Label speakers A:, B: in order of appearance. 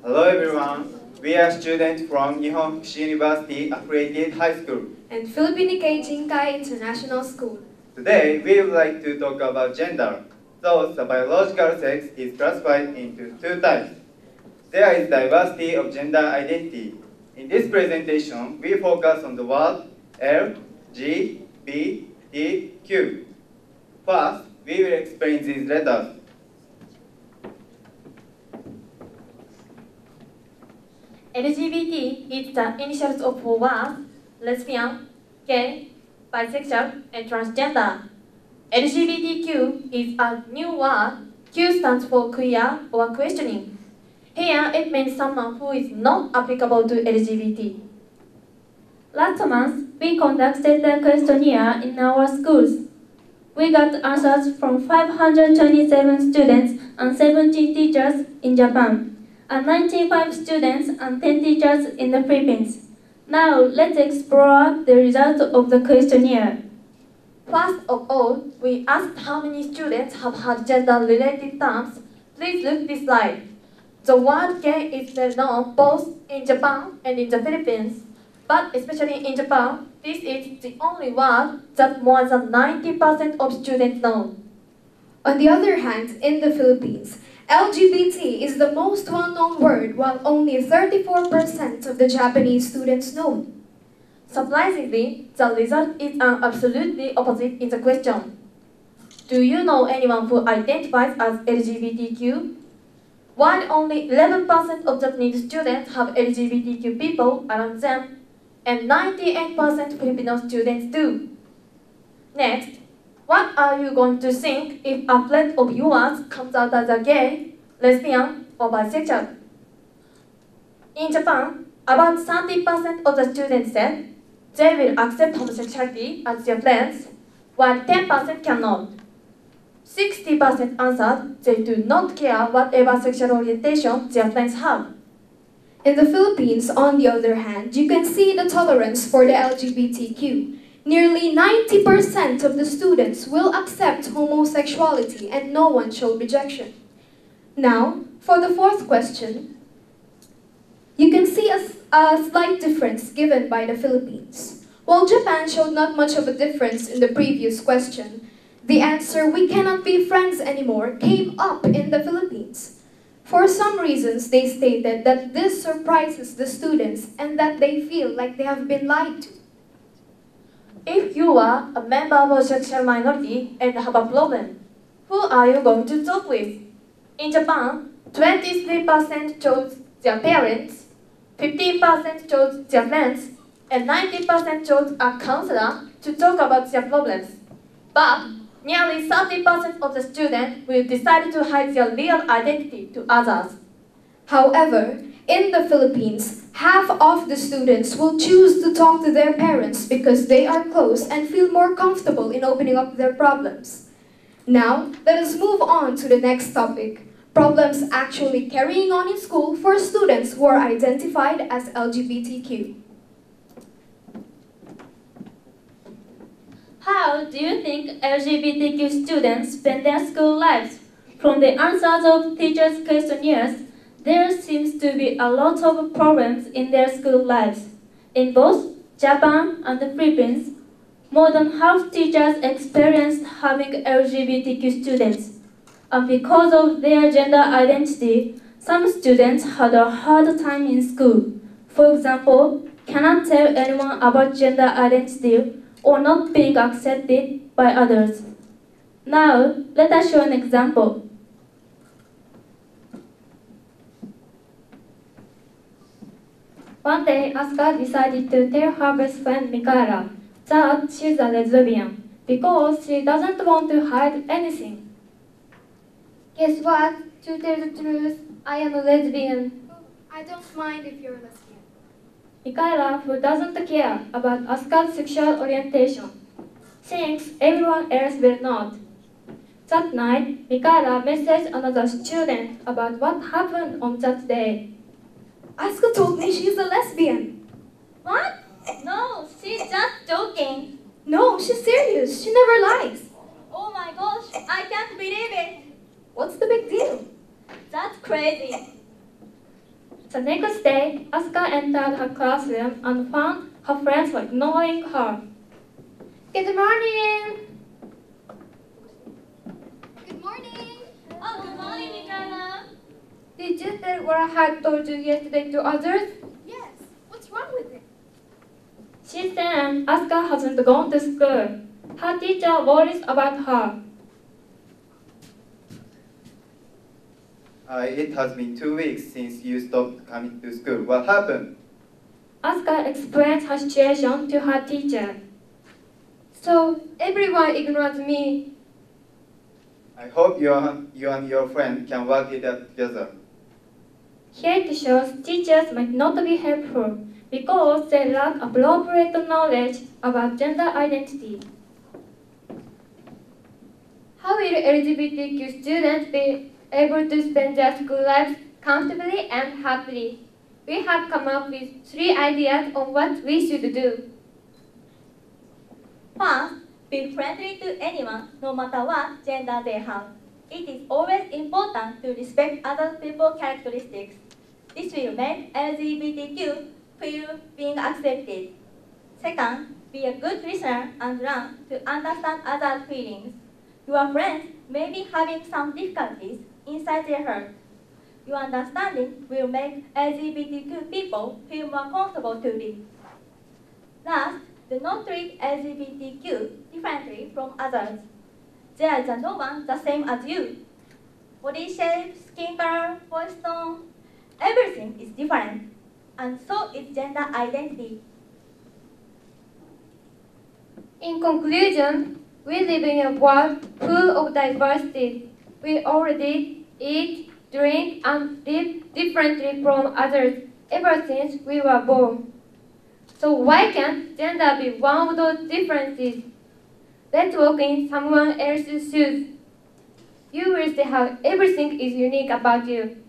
A: Hello everyone, we are students from Nihon Fukushi University Affiliated High School
B: and Philippine Jinkai International School.
A: Today we would like to talk about gender. Thus, the biological sex is classified into two types. There is diversity of gender identity. In this presentation, we focus on the word LGBTQ. First, we will explain these letters.
C: LGBT is the initials of four words: lesbian, gay, bisexual, and transgender. LGBTQ is a new word. Q stands for queer or questioning. Here, it means someone who is not applicable to LGBT.
D: Last month, we conducted a questionnaire in our schools. We got answers from 527 students and 17 teachers in Japan, and 95 students and 10 teachers in the Philippines. Now, let's explore the results of the questionnaire.
C: First of all, we asked how many students have had gender-related terms. Please look this slide. The word gay is well known both in Japan and in the Philippines, but especially in Japan, this is the only word that more than 90% of students know.
B: On the other hand, in the Philippines, LGBT is the most well-known word, while only 34% of the Japanese students know it.
C: Surprisingly, the result is an absolutely opposite in the question. Do you know anyone who identifies as LGBTQ? While only 11% of Japanese students have LGBTQ people around them, and 98% Filipino students do. Next, what are you going to think if a friend of yours comes out as a gay, lesbian, or bisexual? In Japan, about 30% of the students said they will accept homosexuality as their friends, while 10% cannot. 60% answered they do not care whatever sexual orientation their friends have.
B: In the Philippines, on the other hand, you can see the tolerance for the LGBTQ. Nearly 90% of the students will accept homosexuality and no one showed rejection. Now, for the fourth question, you can see a slight difference given by the Philippines. While Japan showed not much of a difference in the previous question, the answer "we cannot be friends anymore" came up in the Philippines. For some reasons, they stated that this surprises the students and that they feel like they have been lied to.
C: If you are a member of a sexual minority and have a problem, who are you going to talk with? In Japan, 23% chose their parents, 15% chose their friends, and 90% chose a counselor to talk about their problems. But nearly 30% of the students will decide to hide their real identity to others.
B: However, in the Philippines, half of the students will choose to talk to their parents because they are close and feel more comfortable in opening up their problems. Now, let us move on to the next topic: problems actually carrying on in school for students who are identified as LGBTQ.
D: How do you think LGBTQ students spend their school lives? From the answers of teachers' questionnaires, there seems to be a lot of problems in their school lives. In both Japan and the Philippines, more than half teachers experienced having LGBTQ students. And because of their gender identity, some students had a hard time in school. For example, cannot tell anyone about gender identity or not being accepted by others. Now, let us show an example. One day, Asuka decided to tell her best friend Mikaela that she's a lesbian because she doesn't want to hide anything.
E: Guess what? To tell the truth, I am a lesbian.
B: I don't mind if you're a lesbian.
D: Mikaela, who doesn't care about Asuka's sexual orientation, thinks everyone else will not. That night, Mikaela messaged another student about what happened on that day.
B: Asuka told me she's a lesbian.
E: What? No, she's just joking.
B: No, she's serious. She never lies.
E: Oh my gosh, I can't believe it.
B: What's the big deal?
E: That's crazy.
D: The next day, Asuka entered her classroom and found her friends were ignoring her.
E: Good morning! Good morning!
D: Oh, good morning, Mikana.
E: Did you tell what I had told you yesterday to others?
B: Yes. What's wrong with it?
D: Since then, Asuka hasn't gone to school. Her teacher worries about her.
A: It has been 2 weeks since you stopped coming to school. What happened?
D: Asuka explains her situation to her teacher.
E: So, everyone ignores me.
A: I hope you and your friend can work it out together.
D: Here it shows teachers might not be helpful because they lack appropriate knowledge about gender identity.
E: How will LGBTQ students be able to spend their school lives comfortably and happily? We have come up with 3 ideas on what we should do.
F: First, be friendly to anyone, no matter what gender they have. It is always important to respect other people's characteristics. This will make LGBTQ feel being accepted. Second, be a good listener and learn to understand others' feelings. Your friends may be having some difficulties inside their heart. Your understanding will make LGBTQ people feel more comfortable to live. Last, do not treat LGBTQ differently from others. There is no one the same as you. Body shape, skin color, voice tone, everything is different, and so is gender identity.
E: In conclusion, we live in a world full of diversity. We already eat, drink, and live differently from others ever since we were born. So why can't gender be one of those differences? Let's walk in someone else's shoes. You will see how everything is unique about you.